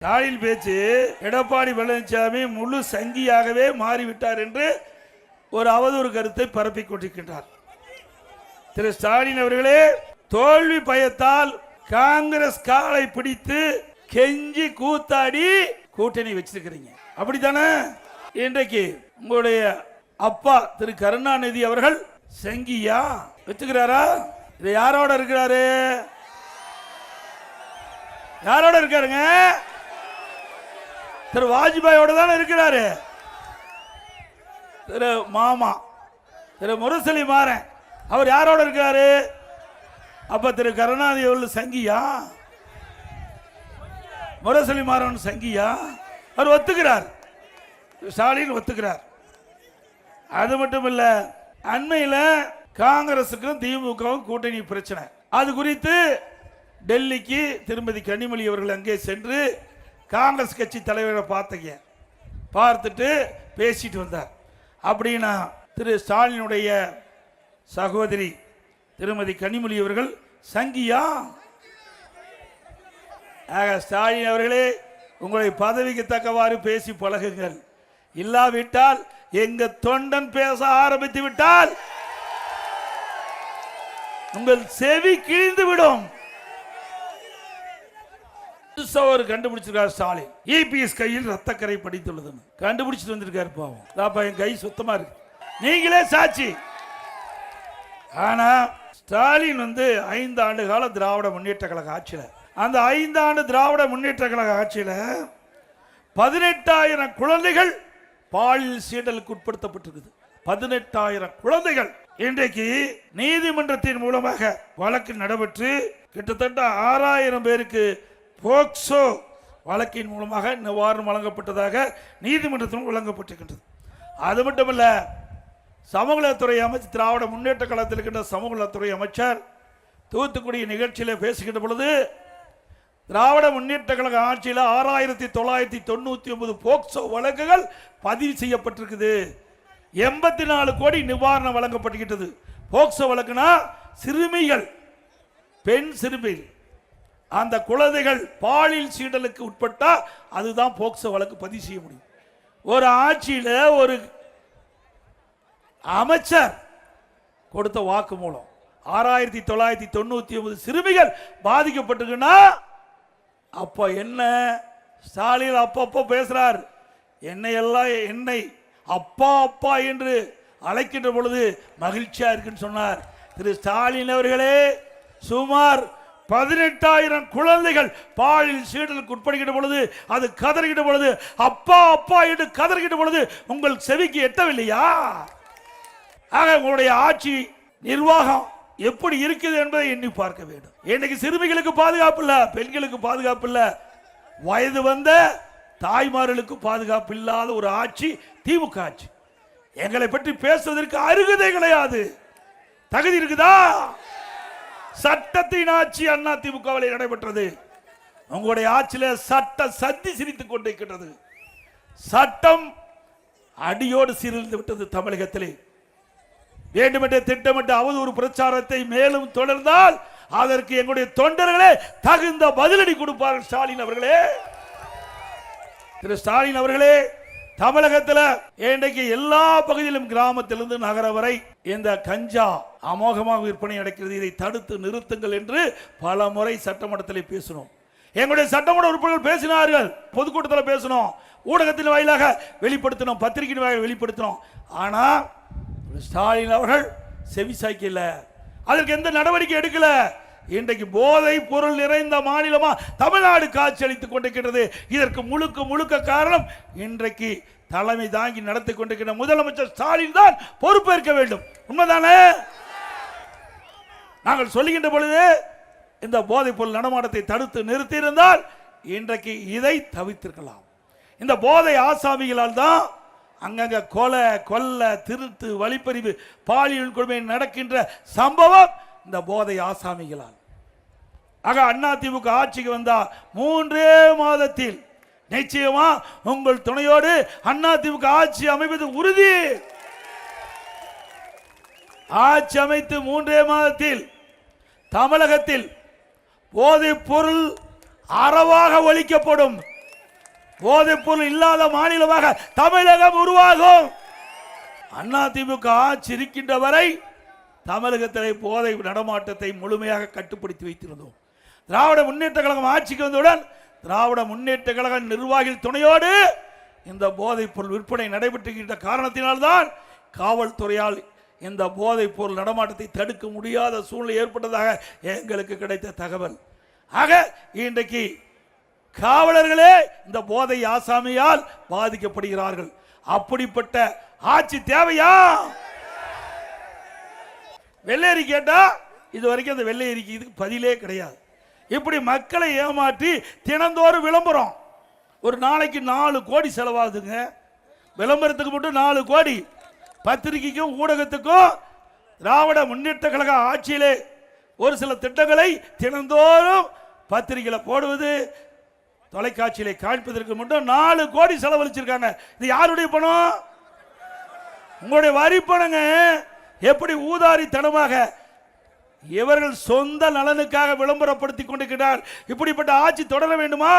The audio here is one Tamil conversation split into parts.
ஸ்டாலின் பேச்சு எடப்பாடி பழனிசாமி முழு சங்கியாகவே மாறிவிட்டார் என்று ஒரு அவதூறு கருத்தை பரப்பிக் கொண்டிருக்கின்றார். திரு ஸ்டாலின் அவர்களே, தோல்வி பயத்தால் காங்கிரஸ் காலை பிடித்து கெஞ்சி கூத்தாடி கூட்டணி வச்சிருக்கிறீங்க, அப்படித்தானே? இன்றைக்கு உங்களுடைய அப்பா திரு கருணாநிதி அவர்கள் சங்கியா வச்சுக்கிறாரா? இது யாரோட இருக்கிறாரு? யாரோட இருக்காருங்க? திரு வாஜ்பாயோட தானே இருக்கிறாரு. திரு மாமா திரு முரசொலி மாறன் அவர் யாரோட இருக்காரு? அப்ப திரு கருணாநிதி அவர்கள் சங்கியா? முரசொலி மாறன் சங்கியா? அவர் ஒத்துக்கிறார், ஸ்டாலின் ஒத்துக்கிறார். அது மட்டும் இல்ல, அண்மையில் காங்கிரசுக்கும் திமுகவும் கூட்டணி பிரச்சனை. அது குறித்து டெல்லிக்கு திருமதி கனிமொழி அவர்கள் அங்கே சென்று காங்கிரஸ் கட்சி தலைவரை பார்த்துட்டு பேசிட்டு வந்தார். அப்படின்னா திரு ஸ்டாலினுடைய சகோதரி திருமதி கனிமொழி அவர்கள் சங்கியா? ஸ்டாலின் அவர்களே, உங்களை பதவிக்கு தக்கவாறு பேசி பழகுங்கள். இல்லாவிட்டால் எங்க தொண்டன் பேச ஆரம்பித்து விட்டால் உங்கள் செவி கிழிந்து விடும். கண்டுபிடிச்சிருக்காரு ஸ்டாலின், இபிஎஸ் கையில் ரத்தக்கரை படித்துள்ளது கண்டுபிடிச்சிட்டு வந்திருக்காரு. பாவம், என் கை சுத்தமா இருக்கு, நீங்களே சாட்சி. ஆனா ஸ்டாலின் 5 ஆண்டு கால திராவிட முன்னேற்ற கழக ஆட்சியில, அந்த 5 ஆண்டு திராவிட முன்னேற்ற கழக ஆட்சியில 18,000 குழந்தைகள் பாலியல் சீண்டலுக்கு உட்படுத்தப்பட்டிருக்குது. 18,000 குழந்தைகள் இன்றைக்கு நீதிமன்றத்தின் மூலமாக வழக்கு நடைபெற்று கிட்டத்தட்ட 6,000 பேருக்கு போக்சோ வழக்கின் மூலமாக நிவாரணம் வழங்கப்பட்டதாக நீதிமன்றத்திலும் வழங்கப்பட்டிருக்கின்றது. அது மட்டுமல்ல, சமூகத்துறை அமைச்சர், திராவிட முன்னேற்ற கழகத்தில் இருக்கின்ற சமூகத்துறை அமைச்சர் தூத்துக்குடி நிகழ்ச்சியில் பேசுகின்ற பொழுது, திராவிட முன்னேற்ற கழக ஆட்சியில் 6,999 போக்சோ வழக்குகள் பதிவு செய்யப்பட்டிருக்குது. 84 கோடி நிவாரணம் வழங்கப்பட்டிருக்கிறது. போக்சோ வழக்குனா சிறுமிகள், பெண் சிறுமிகள், அந்த குழந்தைகள் பாலியல் சீண்டலுக்கு உட்பட்டா அதுதான் போக்சோ வழக்கு பதிவு செய்ய முடியும். ஒரு ஆட்சியில் ஒரு அமைச்சர் கொடுத்த வாக்கு மூலம் 6,999 சிறுமிகள் பாதிக்கப்பட்டிருக்குன்னா அப்ப என்ன? ஸ்டாலின் அப்பப்போ பேசுறார், என்னை அப்பா அப்பா என்று அழைக்கின்ற பொழுது மகிழ்ச்சியா இருக்குன்னு சொன்னார். திரு ஸ்டாலின் அவர்களே, சுமார் 18,000 குழந்தைகள் பாலியல் சீண்டலுக்கு உட்படுகின்ற பொழுது, அது கதறுகின்ற பொழுது, அப்பா அப்பா என்று கதறுகின்ற பொழுது உங்கள் செவிக்கு எட்டவில்லையா? ஆக உங்களுடைய ஆட்சி நிர்வாகம் எப்படி இருக்குது என்பதை எண்ணி பார்க்க வேண்டும். இன்னைக்கு சிறுமிகளுக்கு பாதுகாப்பு இல்ல, பெண்களுக்கு பாதுகாப்பு இல்ல, வயது வந்த தாய்மார்களுக்கு பாதுகாப்பு இல்லாத ஒரு ஆட்சி திமுக ஆட்சி. எங்களை பற்றி பேசுவதற்கு அருகதை கிடையாது. தகுதி இருக்குதா? சட்டத்தின் ஆட்சி அண்ணா திமுகவில் நடைபெற்றது. உங்களுடைய ஆட்சியில் சட்ட சந்தி சிரித்துக் கொண்டிருக்கிறது. சட்டம் அடியோடு சீரழிந்து விட்டது தமிழகத்திலே. வேண்டுமென்றே திட்டமிட்ட அவதூறு பிரச்சாரத்தை மேலும் தொடர்ந்தால் அதற்கு எங்களுடைய தொண்டர்களே தகுந்த பதிலடி கொடுப்பார்கள். ஸ்டாலின் அவர்களே, திரு ஸ்டாலின் அவர்களே, தமிழகத்தில் இன்றைக்கு எல்லா பகுதியிலும் கிராமத்திலிருந்து நகர வரை இந்த கஞ்சா அமோகமாக விற்பனை நடக்கிறது. இதை தடுத்து நிறுத்துங்கள் என்று பல முறை சட்டமன்றத்தில் பேசினோம். எங்களுடைய சட்டமன்ற உறுப்பினர்கள் பேசினார்கள், பொதுக்கூட்டத்தில் பேசினோம், ஊடகத்தின் வாயிலாக வெளிப்படுத்தினோம், பத்திரிகையின் வாயிலாக வெளிப்படுத்தினோம். ஆனா ஸ்டாலின் அவர்கள் செவி சாய்க்கல, அதற்கு எந்த நடவடிக்கை எடுக்கல. இன்றைக்கு போதை பொருள் நிறைந்த மாநிலமா தமிழ்நாடு காட்சி அளித்துக் கொண்டிருக்கிறது. இதற்கு முழுக்க காரணம் இன்றைக்கு தலைமை தாங்கி நடத்தி கொண்டிருக்கிற முதலமைச்சர் ஸ்டாலின் தான் பொறுப்பேற்க வேண்டும். உண்மைதானே? நாங்கள் சொல்லுகின்ற பொழுது இந்த போதை பொருள் நடமாட்டத்தை தடுத்து நிறுத்தி இருந்தால் இன்றைக்கு இதை தவிர்த்திருக்கலாம். இந்த போதை ஆசாமிகளால் தான் அங்கங்க கொலை, கொல்ல, திருட்டு, வழிப்பறிவு, பாலியல் கொடுமை நடக்கின்ற சம்பவம் இந்த போதை ஆசாமிகளால். ஆக அண்ணா திமுக ஆட்சிக்கு வந்தா 3 மாதத்தில் நிச்சயமா உங்கள் துணையோடு அண்ணா திமுக ஆட்சி அமைப்பது உறுதி. ஆட்சி அமைத்து 3 மாதத்தில் தமிழகத்தில் போதைப் பொருள் அறவாக ஒழிக்கப்படும். போதைப் பொருள் இல்லாத மாநிலமாக தமிழகம் உருவாகும். அதிமுக ஆட்சி இருக்கின்ற வரை தமிழகத்திலே போதை நடமாட்டத்தை முழுமையாக கட்டுப்படுத்தி வைத்திருந்தோம். திராவிட முன்னேற்ற கழகம் ஆட்சிக்கு வந்தவுடன் திராவிட முன்னேற்ற கழக நிர்வாகிகள் துணையோடு இந்த போதைப் பொருள் விற்பனை நடைபெற்றுகின்ற காரணத்தினால்தான் காவல்துறையால் இந்த போதைப் பொருள் நடமாட்டத்தை தடுக்க முடியாத சூழ்நிலை ஏற்பட்டதாக எங்களுக்கு கிடைத்த தகவல். ஆக இன்றைக்கு காவலர்களே இந்த போதை ஆசாமியால் பாதிக்கப்படுகிறார்கள். அப்படிப்பட்ட ஆட்சி தேவையா? வெள்ளையரி கேட்டா இது வரைக்கும் அந்த வெள்ளையரிக்கு இதுக்கு பதிலே கிடையாது. இப்படி மக்களை ஏமாற்றி தினந்தோறும் விளம்பரம், ஒரு நாளைக்கு 4 கோடி செலவாகுதுங்க. விளம்பரத்துக்கு மட்டும் 4 கோடி. பத்திரிகைக்கும் ஊடகத்துக்கும் திராவிட முன்னேற்ற கழக ஆட்சியிலே ஒரு சில திட்டங்களை தினந்தோறும் பத்திரிகையில் போடுவது, தொலைக்காட்சியிலே காண்பதற்கு மட்டும் 4 கோடி செலவழிச்சிருக்காங்க. இது யாருடைய பணம்? உங்களுடைய வரி பணங்க. எப்படி ஊதாரித்தனமாக இவர்கள் சொந்த நலனுக்காக விளம்பரப்படுத்தி கொண்டிருக்கிறார். இப்படிப்பட்ட ஆட்சி தொடர வேண்டுமா?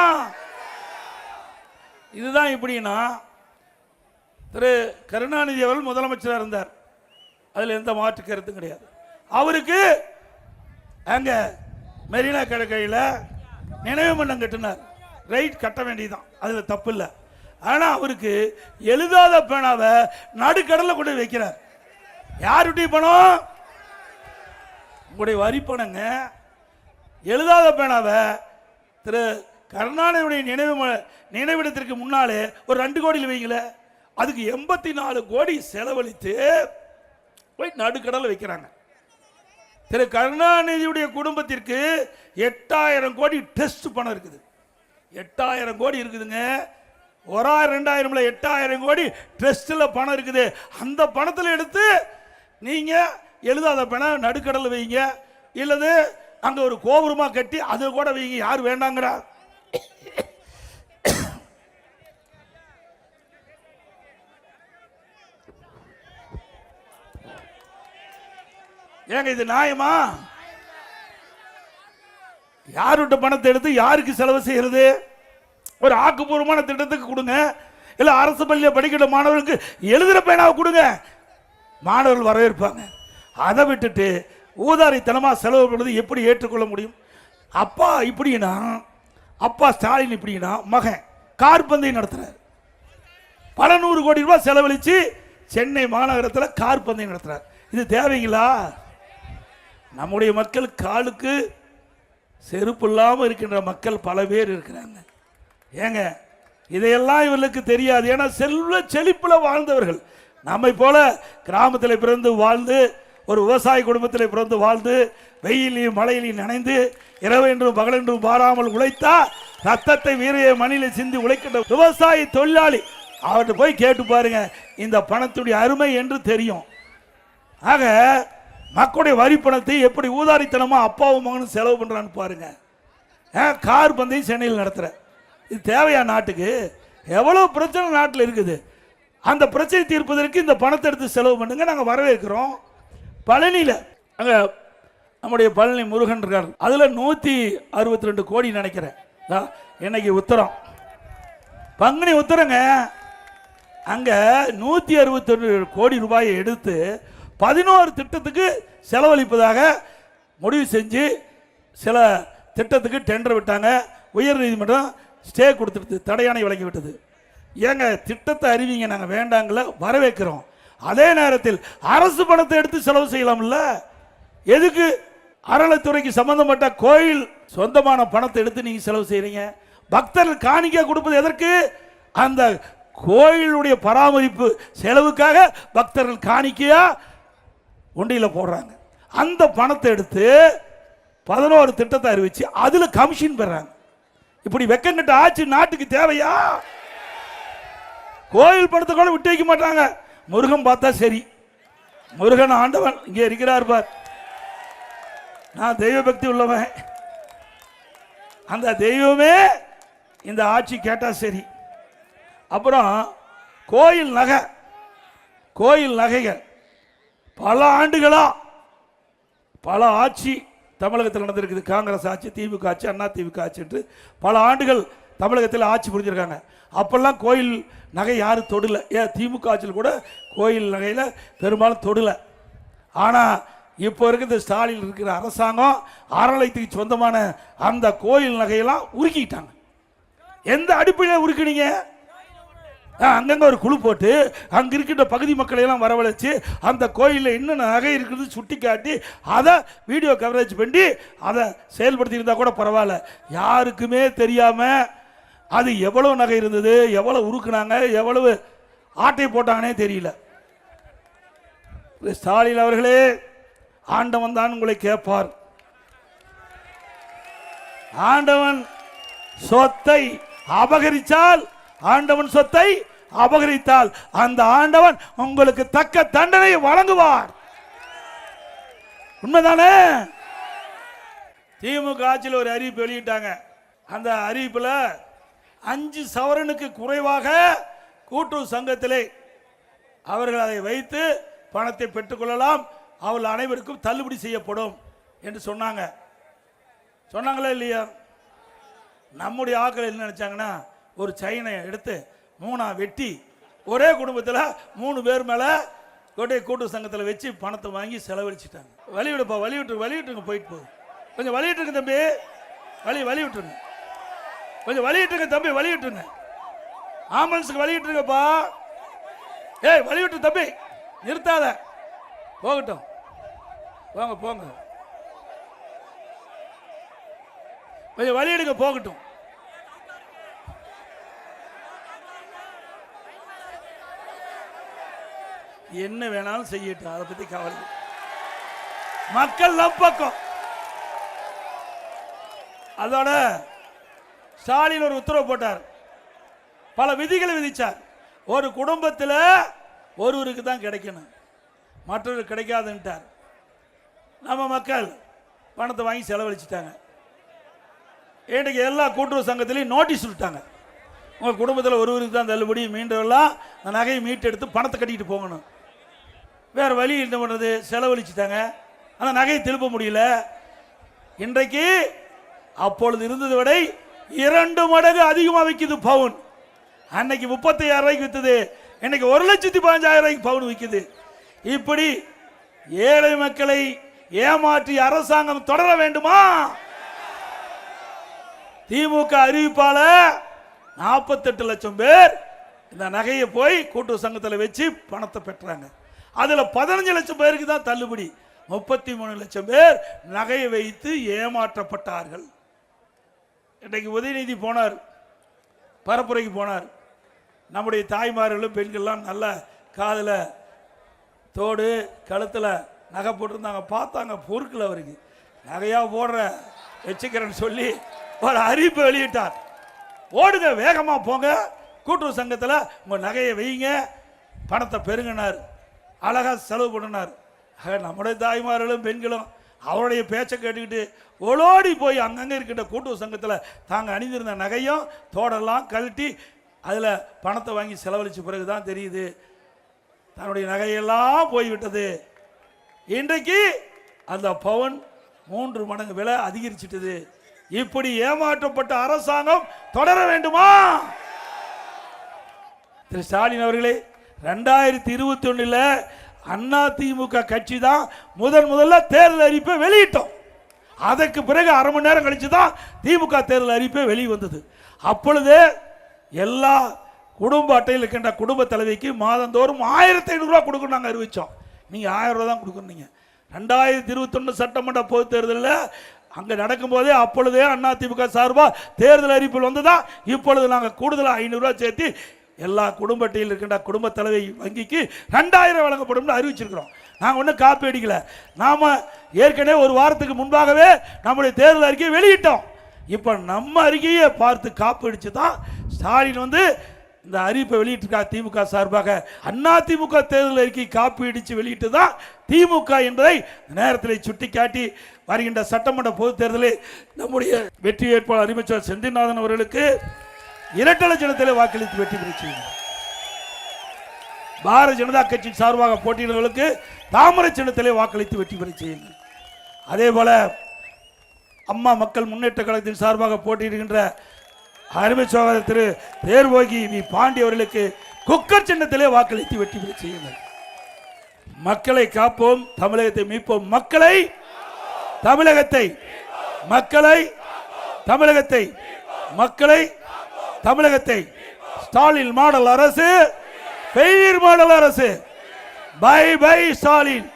இதுதான். இப்படின்னா திரு கருணாநிதி அவர்கள் முதலமைச்சராக இருந்தார், அதில் எந்த மாற்று கருத்தும் கிடையாது. அவருக்கு அங்க மெரினா கடற்கரையில் நினைவு மன்றம் கட்டினார். ரைட், கட்ட வேண்டியதுதான், அதில் தப்பு இல்லை. ஆனால் அவருக்கு எழுதாத பேனாவை நடுக்கடலில் கொண்டு வைக்கிறார். யாருடைய பணம்? உங்களுடைய வரி பணங்க. எழுதாத பேனாவை திரு கருணாநிதியுடைய நினைவிடத்திற்கு முன்னாலே ஒரு 2 கோடியில் வைக்கல, அதுக்கு 84 கோடி செலவழித்து போய் நடுக்கடலில் வைக்கிறாங்க. திரு கருணாநிதியுடைய குடும்பத்திற்கு 8000 கோடி டெஸ்ட் பணம் இருக்குது. 8000 கோடி இருக்குதுங்க. 1000 2000 8000 கோடி ட்ரஸ்டில் பணம் இருக்குது. அந்த பணத்தில் எடுத்து நீங்க எழுதாத பணம் நடுக்கடலில் வைங்க, இல்லது அங்க ஒரு கோபுரமா கட்டி அது கூட வைங்க. யார் வேண்டாங்கிறா? ஏங்க இது நியாயமா? யாருடைய பணத்தை எடுத்து யாருக்கு செலவு செய்யறது? ஒரு ஆக்கப்பூர்வமான திட்டத்துக்கு கொடுங்க, இல்ல அரசு பள்ளியில் படிக்கிற மாணவர்களுக்கு எழுதுற பேனாவை கொடுங்க, மாணவர்கள் வரவேற்பாங்க. அதை விட்டுட்டு ஊதாரித்தனமா செலவு பண்ணுறது எப்படி ஏற்றுக்கொள்ள முடியும்? அப்பா இப்படின்னா, அப்பா ஸ்டாலின் இப்படின்னா, மகன் கார் பந்தயம் நடத்துறார். பல 100 கோடி ரூபாய் செலவழிச்சு சென்னை மாநகரத்தில் கார் பந்தயம் நடத்துறார். இது தேவைங்களா? நம்முடைய மக்கள் காலுக்கு செருப்பு இல்லாமல் இருக்கின்ற மக்கள் பல பேர் இருக்கிறாங்க. ஏங்க இதையெல்லாம் இவர்களுக்கு தெரியாது. ஏன்னா செல்வ செழிப்பில் வாழ்ந்தவர்கள். நம்மை போல கிராமத்தில் பிறந்து வாழ்ந்து, ஒரு விவசாய குடும்பத்தில் பிறந்து வாழ்ந்து, வெயிலையும் மழையிலையும் நனைந்து, இரவென்றும் பகலென்றும் பாராமல் உழைத்தா ரத்தத்தை வீரையை மணியில சிந்தி உழைக்கின்ற விவசாய தொழிலாளி அவர்கிட்ட போய் கேட்டு பாருங்க, இந்த பணத்துடைய அருமை என்று தெரியும். ஆக மக்களுடைய வரி பணத்தை எப்படி ஊதாரித்தனமா அப்பாவும் மகனும் செலவு பண்றான்னு பாருங்க. கார் பந்தயம் சென்னையில் நடத்துற, இது தேவையா நாட்டுக்கு? எவ்வளவு பிரச்சனை நாட்டில் இருக்குது. அந்த பிரச்சனை தீர்ப்பதற்கு இந்த பணத்தை எடுத்து செலவு பண்ணுங்க, நாங்கள் வரவேற்கிறோம். பழனியில் அங்கே நம்முடைய பழனி முருகன் இருக்கார், அதில் 162 கோடி நினைக்கிறேன். இன்னைக்கு உத்தரம், பங்குனி உத்தரங்க, அங்கே 161 கோடி ரூபாயை எடுத்து 11 திட்டத்துக்கு செலவழிப்பதாக முடிவு செஞ்சு சில திட்டத்துக்கு டெண்டர் விட்டாங்க. உயர் நீதிமன்றம் ஸ்டே கொடுத்துட்டு தடையாணை வழங்கி விட்டது. ஏங்க திட்டத்தை அறிவிங்க, நாங்கள் வேண்டாங்கள, வரவேற்கிறோம். அதே நேரத்தில் அரசு பணத்தை எடுத்து செலவு செய்யலாம்ல. எதுக்கு அறநிலைத்துறைக்கு சம்பந்தப்பட்ட கோயில் சொந்தமான பணத்தை எடுத்து நீங்க செலவு செய்யறீங்க? பக்தர்கள் காணிக்க கொடுப்பது எதற்கு? அந்த கோயிலுடைய பராமரிப்பு செலவுக்காக பக்தர்கள் காணிக்கையா ஒண்டியில போடுறாங்க. அந்த பணத்தை எடுத்து 11 திட்டத்தை அறிவிச்சு அதுல கமிஷன் பெறாங்க. இப்படி வெக்கங்கட்ட ஆட்சி நாட்டுக்கு தேவையா? கோயில் பணத்தை கூட விட்டு வைக்க மாட்டாங்க. முருகன் பார்த்தா சரி, முருகன் ஆண்டவன் இங்கே இருக்கிறார் பார், நான் தெய்வ பக்தி உள்ளவன், அந்த தெய்வமே இந்த ஆட்சி கேட்டா சரி. அப்புறம் கோயில் நகை, கோயில் நகைகள் பல ஆண்டுகளா பல ஆட்சி தமிழகத்தில் நடந்திருக்குது. காங்கிரஸ் ஆட்சி, திமுக ஆட்சி, அண்ணா திமுக ஆட்சி என்று பல ஆண்டுகள் தமிழகத்தில் ஆட்சி புரிஞ்சிருக்காங்க. அப்பெல்லாம் கோயில் நகை யாரும் தொடல. ஏன் திமுக ஆட்சியில் கூட கோயில் நகையில் பெரும்பாலும் தொடல. ஆனால் இப்போ இருக்கிற ஸ்டாலின் இருக்கிற அரசாங்கம் அறநிலையத்துக்கு சொந்தமான அந்த கோயில் நகையெல்லாம் உருக்கிட்டாங்க. எந்த அடிப்படையில் உருக்கினீங்க? அங்கங்க ஒரு குழு போட்டு அங்க இருக்கின்ற பகுதி மக்களை எல்லாம் வரவழைச்சு அந்த கோயிலில் என்னென்ன நகை இருக்குது சுட்டி காட்டி அதை வீடியோ கவரேஜ் பண்ணி அதை செயல்படுத்தி இருந்தா கூட பரவாயில்ல. யாருக்குமே தெரியாம அது எவ்வளவு நகை இருந்தது, எவ்வளவு உருக்குனாங்க, எவ்வளவு ஆட்டை போட்டாங்கன்னே தெரியல. ஸ்டாலின் அவர்களே, ஆண்டவன் தான் உங்களை கேட்பார். ஆண்டவன் சொத்தை அபகரித்தால், ஆண்டவன் சொத்தை அபகரித்தால் அந்த ஆண்டவன் உங்களுக்கு தக்க தண்டனை வழங்குவார். உண்மைதானே? திமுக ஆட்சியில் ஒரு அறிவிப்பு வெளியிட்டாங்க. அந்த அறிவிப்புல 5 சவரனுக்கு குறைவாக கூட்டுறவு சங்கத்திலே அவர்கள் அதை வைத்து பணத்தை பெற்றுக்கொள்ளலாம், அவர்கள் அனைவருக்கும் தள்ளுபடி செய்யப்படும் என்று சொன்னாங்க. சொன்னாங்களா இல்லையா? நம்முடைய ஆட்கள் என்ன நினைச்சாங்கன்னா, ஒரு செயினை எடுத்து 3 வெட்டி ஒரே குடும்பத்தில் 3 பேர் மேல கூட்டுறவு சங்கத்தில் வச்சு பணத்தை வாங்கி செலவழிச்சிட்டாங்க. வழிவிடுப்பா, வழிவிட்டுருங்க, போயிட்டு போகுது. கொஞ்சம் வழிவிட்டுருங்க தம்பி, வழிவிட்டுருங்க, கொஞ்சம் வழிவிட்டுருங்க தம்பி, வழிவிட்டுருங்க. ஆம்புலன்ஸுக்கு வழிவிட்டுருங்கப்பா. ஏய், வழிவிட்டு தம்பி, நிறுத்தாத, போகட்டும், போங்க போங்க, கொஞ்சம் வழியிடுங்க, போகட்டும். என்ன வேணாலும் செய்யட்டும், அதை பத்தி கவலை. மக்கள் நம்பக்கம். அதோட ஸ்டாலின் ஒரு உத்தரவு போட்டார், பல விதிகளை விதிச்சார். ஒரு குடும்பத்தில் ஒருவருக்கு தான் கிடைக்கணும், மற்றொரு கிடைக்காதுன்ட்டார். நம்ம மக்கள் பணத்தை வாங்கி செலவழிச்சிட்டாங்க. இன்றைக்கு எல்லா கூட்டுறவு சங்கத்திலையும் நோட்டீஸ் விட்டாங்க, உங்கள் குடும்பத்தில் ஒருவருக்கு தான் தள்ளுபடி, மீண்டெல்லாம் அந்த நகையை மீட்டெடுத்து பணத்தை கட்டிக்கிட்டு போகணும். வேறு வழி என்ன பண்ணுறது? செலவழிச்சிட்டாங்க, அந்த நகையை திருப்ப முடியல. இன்றைக்கு அப்பொழுது இருந்ததை விட 2 மடங்கு அதிகமாக விற்கிது பவுன். அன்னைக்கு 35,000 ரூபாய்க்கு விற்றது, இன்னைக்கு 1,15,000 ரூபாய்க்கு பவுன் விற்கிது. இப்படி ஏழை மக்களை ஏமாற்றி அரசாங்கம் தொடர வேண்டுமா? திமுக அறிவிப்பால 48 லட்சம் பேர் இந்த நகையை போய் கூட்டுறவு சங்கத்தில் வச்சு பணத்தை பெற்றாங்க. அதுல 15 லட்சம் பேருக்கு தான் தள்ளுபடி. 33 லட்சம் பேர் நகையை வைத்து ஏமாற்றப்பட்டார்கள். இன்றைக்கு உதயநிதி போனார், பரப்புரைக்கு போனார். நம்முடைய தாய்மார்களும் பெண்கள்லாம் நல்ல காதில் தோடு, கழுத்தில் நகை போட்டிருந்தாங்க. பார்த்தாங்க, பொருட்கள் அவருக்கு நகையா போடுற வச்சுக்கிறேன்னு சொல்லி ஒரு அறிவிப்பு வெளியிட்டார். ஓடுங்க, வேகமா போங்க, கூட்டுறவு சங்கத்தில் உங்க நகையை வைங்க, பணத்தை பெருங்கினார், அழகா செலவு பண்ணினார். நம்முடைய தாய்மார்களும் பெண்களும் அவருடைய பேச்சை கேட்டுக்கிட்டு ஓடோடி போய் அங்கங்கே இருக்கின்ற கூட்டுறவு சங்கத்தில் தாங்க அணிந்திருந்த நகையும் தோடெல்லாம் கழட்டி அதில் பணத்தை வாங்கி செலவழிச்ச பிறகு தான் தெரியுது தன்னுடைய நகையெல்லாம் போய்விட்டது. இன்றைக்கு அந்த பவுன் 3 மடங்கு விலை அதிகரிச்சிட்டது. இப்படி ஏமாற்றப்பட்ட அரசாங்கம் தொடர வேண்டுமா? திரு ஸ்டாலின் அவர்களே, 2021 அண்ணா திமுக கட்சி தான் முதல்ல தேர்தல் அறிவிப்பை வெளியிட்டோம். அதற்கு பிறகு அரை மணி நேரம் கழிச்சு தான் திமுக தேர்தல் அறிவிப்பை வெளியே வந்தது. அப்பொழுது எல்லா குடும்ப அட்டையில் இருக்கின்ற குடும்ப தலைவிக்கு மாதந்தோறும் 1500 ரூபாய் கொடுக்கணும் நாங்கள் அறிவிச்சோம். நீங்க 1000 ரூபாய் தான் கொடுக்கணும். 2021 சட்டமன்ற பொது தேர்தலில் அங்க நடக்கும்போதே அப்பொழுதே அண்ணா திமுக சார்பா தேர்தல் அறிவிப்பில் வந்ததா. இப்பொழுது நாங்கள் கூடுதலாக 500 ரூபாய் சேர்த்து எல்லா குடும்ப அட்டையில் இருக்கின்ற குடும்ப தலைவி வங்கிக்கு 2000 வழங்கப்படும் அறிவிச்சிருக்கிறோம். நாங்கள் ஒன்றும் காப்பி அடிக்கல. நாம ஏற்கனவே ஒரு வாரத்துக்கு முன்பாகவே நம்முடைய தேர்தல் அறிக்கையை வெளியிட்டோம். இப்போ நம்ம அறிக்கையை பார்த்து காப்பி அடிச்சு தான் ஸ்டாலின் இந்த அறிவிப்பை வெளியிட்டிருக்கார். திமுக சார்பாக அண்ணா திமுக தேர்தல் அறிக்கை காப்பி அடித்து வெளியிட்டு தான் திமுக என்பதை நேரத்தில் சுட்டிக்காட்டி வருகின்ற சட்டமன்ற பொது தேர்தலில் நம்முடைய வெற்றி வேட்பாளர் அறிவிச்சார் செந்தில்நாதன் அவர்களுக்கு இரட்டை சின்னத்திலே வாக்களித்து வெற்றி பெற செய்யுங்கள். பாரதிய ஜனதா கட்சி சார்பாக போட்டியிடுவர்களுக்கு தாமரை சின்னத்திலே வாக்களித்து வெற்றி பெற செய்யுங்கள். அதே போல அம்மா மக்கள் முன்னேற்ற கழகத்தின் சார்பாக போட்டியிடுகின்ற அருமை சகோதரர் திரு தேர்வோகி வி பாண்டி அவர்களுக்கு குக்கர் சின்னத்திலே வாக்களித்து வெற்றி பெற செய்யுங்கள். மக்களை காப்போம், தமிழகத்தை மீட்போம். மக்களை, தமிழகத்தை, மக்களை, தமிழகத்தை, மக்களை, தமிழகத்தை. ஸ்டாலின் மாடல் அரசு, ஃபெயிலியர் மாடல் அரசு. Bye bye Stalin.